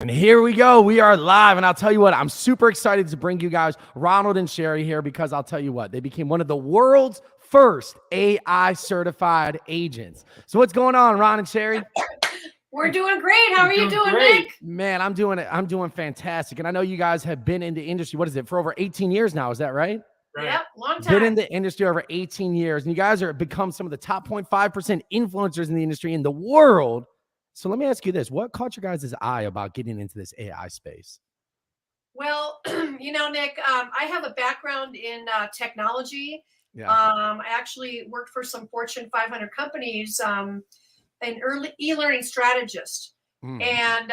And here we go. We are live. And I'll tell you what, I'm super excited to bring you guys Ronald and Sherry here because I'll tell you what, they became one of the world's first AI certified agents. So what's going on, Ron and Sherry? We're doing great. How are you doing, Nick? Man, I'm doing fantastic. And I know you guys have been in the industry, what is it, for over 18 years now. Is that right? Yep, long time. Been in the industry over 18 years. And you guys are become some of the top 0.5% influencers in the industry in the world. So let me ask you this. What caught your guys' eye about getting into this AI space? Well, Nick, I have a background in technology. Yeah. I actually worked for some Fortune 500 companies, an early e-learning strategist. And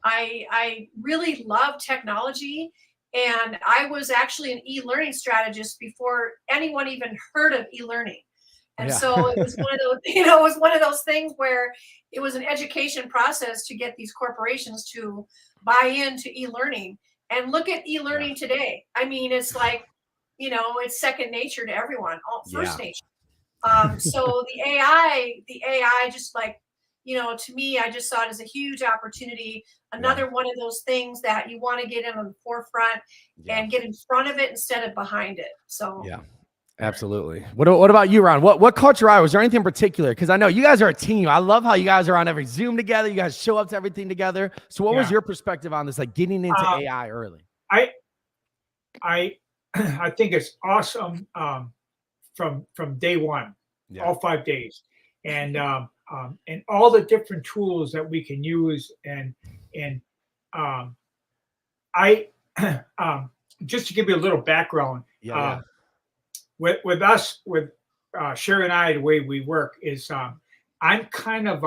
I really love technology. And I was actually an e-learning strategist before anyone even heard of e-learning. And so it was one of those, it was one of those things where it was an education process to get these corporations to buy into e-learning. And look at e-learning today. I mean, it's like, it's second nature to everyone, first nature. So the AI just like, to me, I just saw it as a huge opportunity. Another one of those things that you want to get in on the forefront and get in front of it instead of behind it. So yeah. Absolutely. What about you, Ron? What caught your eye? Was there anything in particular? Because I know you guys are a team. I love how you guys are on every Zoom together. You guys show up to everything together. So what was your perspective on this, like getting into AI early? I think it's awesome from day one, all 5 days, and all the different tools that we can use. And I just to give you a little background. With us, with Sherry and I, the way we work is I'm kind of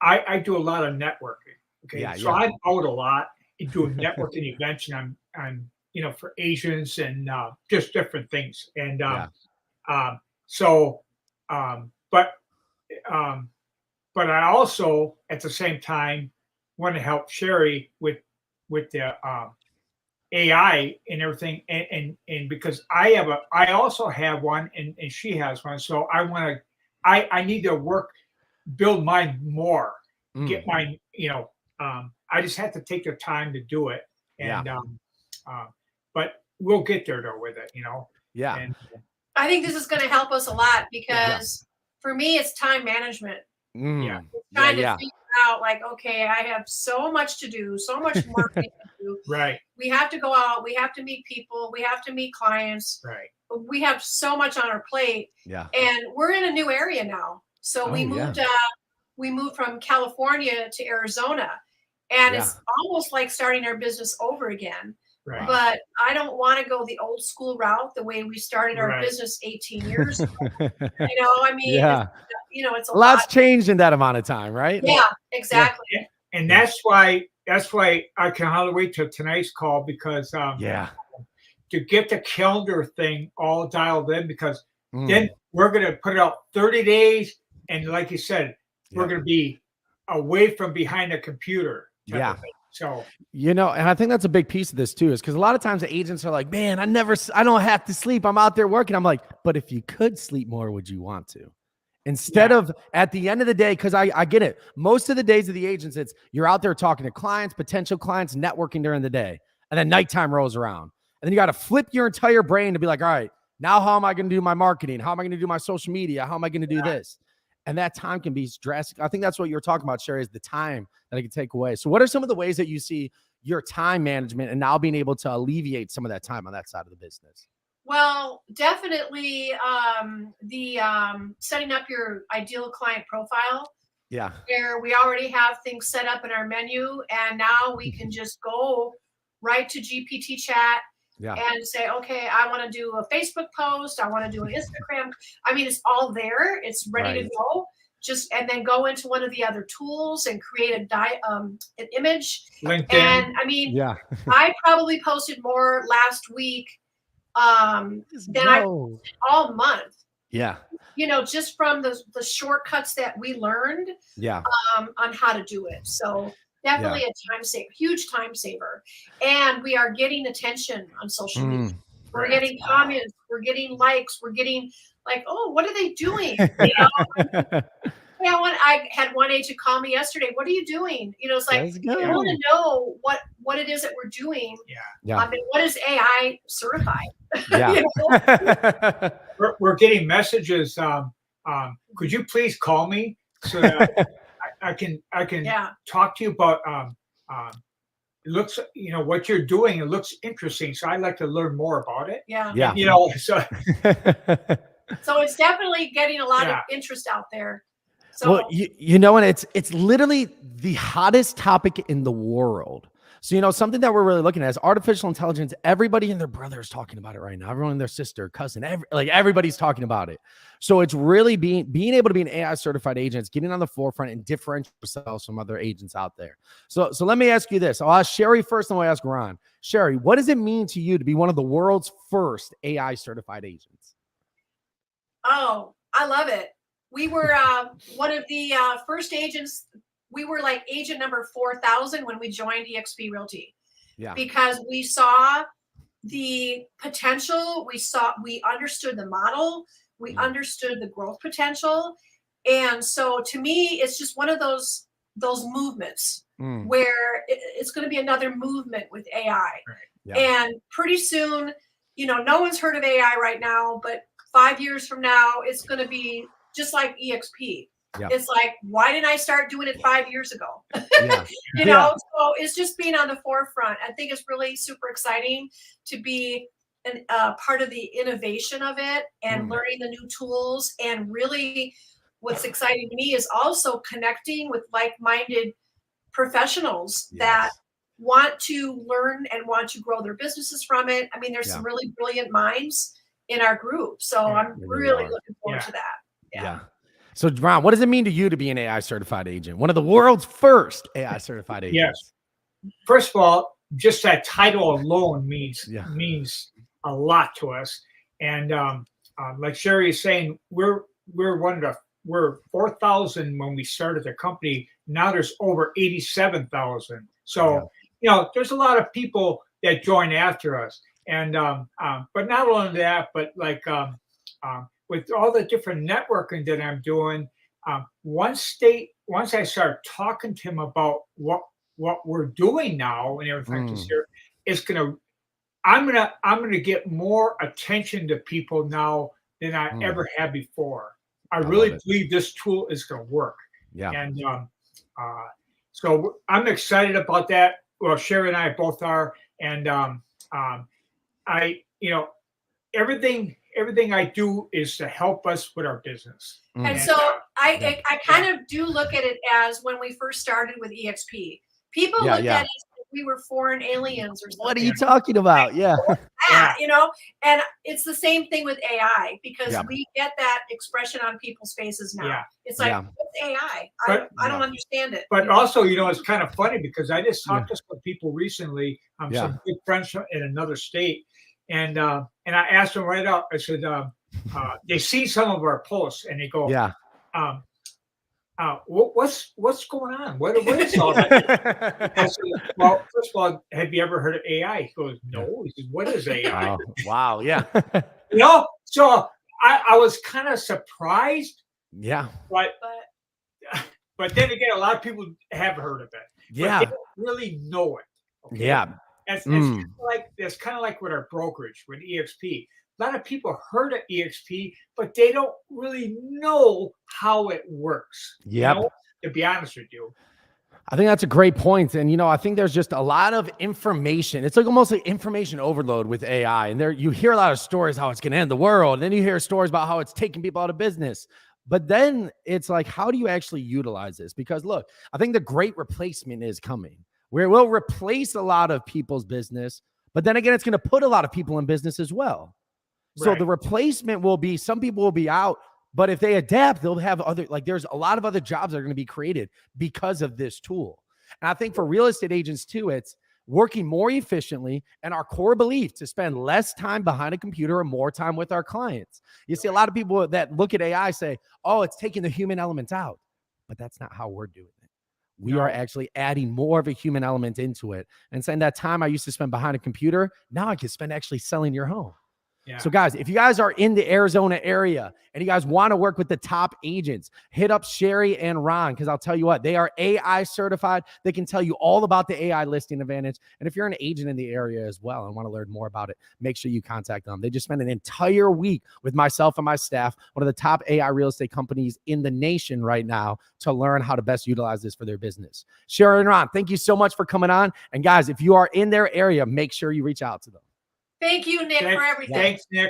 I do a lot of networking. Okay, so I'm out a lot doing networking events, and I'm for Asians and just different things. And but I also at the same time want to help Sherry with the AI and everything, and because I also have one, and she has one, so I need to build mine more, get mine. I just have to take the time to do it, and but we'll get there though with it, And I think this is going to help us a lot because for me, it's time management. Yeah, trying to figure out like, okay, I have so much to do, so much marketing to do. Right. We have to go out. We have to meet people. We have to meet clients. Right. We have so much on our plate. Yeah. And we're in a new area now. So we moved from California to Arizona, and it's almost like starting our business over again. Right. But I don't want to go the old school route, the way we started our business 18 years ago. I mean, it's a lot's changed in that amount of time, right? Yeah, exactly. Yeah. And that's why I can hardly wait till tonight's call, because to get the calendar thing all dialed in, because then we're going to put it out 30 days. And like you said, we're going to be away from behind a computer. So, and I think that's a big piece of this too, is because a lot of times the agents are like, man, I don't have to sleep. I'm out there working. I'm like, but if you could sleep more, would you want to? Instead of at the end of the day, because I get it. Most of the days of the agents, it's you're out there talking to clients, potential clients, networking during the day. And then nighttime rolls around. And then you got to flip your entire brain to be like, all right, now how am I going to do my marketing? How am I going to do my social media? How am I going to do this? And that time can be drastic. I think that's what you're talking about, Sherry, is the time that it can take away. So what are some of the ways that you see your time management and now being able to alleviate some of that time on that side of the business? Well, definitely the setting up your ideal client profile. Yeah. Where we already have things set up in our menu, and now we can just go right to GPT chat and say, okay, I want to do a Facebook post. I want to do an Instagram. I mean, it's all there. It's ready to go. And then go into one of the other tools and create an image. LinkedIn. And I mean, I probably posted more last week than I posted all month. Yeah. Just from the shortcuts that we learned on how to do it. So definitely a time saver, huge time saver. And we are getting attention on social media. We're getting comments, we're getting likes, we're getting like, oh, what are they doing? Yeah, I had one agent call me yesterday. What are you doing? It's like, Let's I go. want to know what it is that we're doing. Yeah. I mean, what is AI certified? Yeah. We're getting messages. Could you please call me so that I can Yeah. talk to you about it looks, what you're doing. It looks interesting, so I'd like to learn more about it. Yeah. Yeah. So So it's definitely getting a lot of Yeah. interest out there. So Well, and it's literally the hottest topic in the world. So, something that we're really looking at is artificial intelligence. Everybody and their brother is talking about it right now. Everyone and their sister, cousin, everybody's talking about it. So it's really being able to be an AI certified agent, it's getting on the forefront and differentiate yourselves from other agents out there. So let me ask you this. I'll ask Sherry first, and then I'll ask Ron. Sherry, what does it mean to you to be one of the world's first AI certified agents? Oh, I love it. We were one of the first agents. We were like agent number 4,000 when we joined eXp Realty. Yeah. Because we saw the potential. We understood the model. We understood the growth potential. And so to me, it's just one of those movements where it's going to be another movement with AI. Right. Yeah. And pretty soon, no one's heard of AI right now, but 5 years from now, it's going to be just like eXp. Yeah. It's like, why didn't I start doing it 5 years ago? Yeah. So it's just being on the forefront. I think it's really super exciting to be part of the innovation of it and learning the new tools. And really what's exciting to me is also connecting with like-minded professionals that want to learn and want to grow their businesses from it. I mean, there's some really brilliant minds in our group. So I'm really looking forward to that. Yeah. So, Ron, what does it mean to you to be an AI certified agent? One of the world's first AI certified agents. Yes. First of all, just that title alone means a lot to us. And like Sherry is saying, we're 4,000 when we started the company. Now there's over 87,000. So there's a lot of people that join after us. And but not only that, but like with all the different networking that I'm doing, once I start talking to him about what we're doing now and everything, I'm gonna get more attention to people now than I ever had before. I really believe this tool is gonna work. Yeah. And so I'm excited about that. Well, Sherry and I both are. And everything I do is to help us with our business. And so I kind of do look at it as when we first started with eXp. People looked at us like we were foreign aliens or something. What are you talking about? Yeah. And it's the same thing with AI because we get that expression on people's faces now. Yeah. It's like, what's AI? I don't understand it. But also, it's kind of funny because I just talked to some people recently, some good friends in another state, and I asked them right out. I said, they see some of our posts and they go, what's going on? What is all that? I said, well, first of all, have you ever heard of AI? He goes, no. He says, what is AI? Wow. Yeah. So I was kind of surprised. Yeah. But then again, a lot of people have heard of it. Yeah. But they don't really know it. Okay? Yeah. It's kind of like with our brokerage, with eXp. A lot of people heard of eXp, but they don't really know how it works. Yeah. To be honest with you. I think that's a great point. And, I think there's just a lot of information. It's like almost like information overload with AI. And you hear a lot of stories how it's going to end the world. And then you hear stories about how it's taking people out of business. But then it's like, how do you actually utilize this? Because look, I think the great replacement is coming where it will replace a lot of people's business. But then again, it's going to put a lot of people in business as well. So the replacement will be, some people will be out, but if they adapt, they'll have there's a lot of other jobs that are going to be created because of this tool. And I think for real estate agents too, it's working more efficiently and our core belief to spend less time behind a computer and more time with our clients. You see a lot of people that look at AI say, oh, it's taking the human element out, but that's not how we're doing it. We are actually adding more of a human element into it and saying that time I used to spend behind a computer, now I can spend actually selling your home. Yeah. So guys, if you guys are in the Arizona area and you guys want to work with the top agents, hit up Sherry and Ron, because I'll tell you what, they are AI certified. They can tell you all about the AI listing advantage. And if you're an agent in the area as well and want to learn more about it, make sure you contact them. They just spent an entire week with myself and my staff, one of the top AI real estate companies in the nation right now, to learn how to best utilize this for their business. Sherry and Ron, thank you so much for coming on. And guys, if you are in their area, make sure you reach out to them. Thank you, Nick, for everything. Thanks, Nick.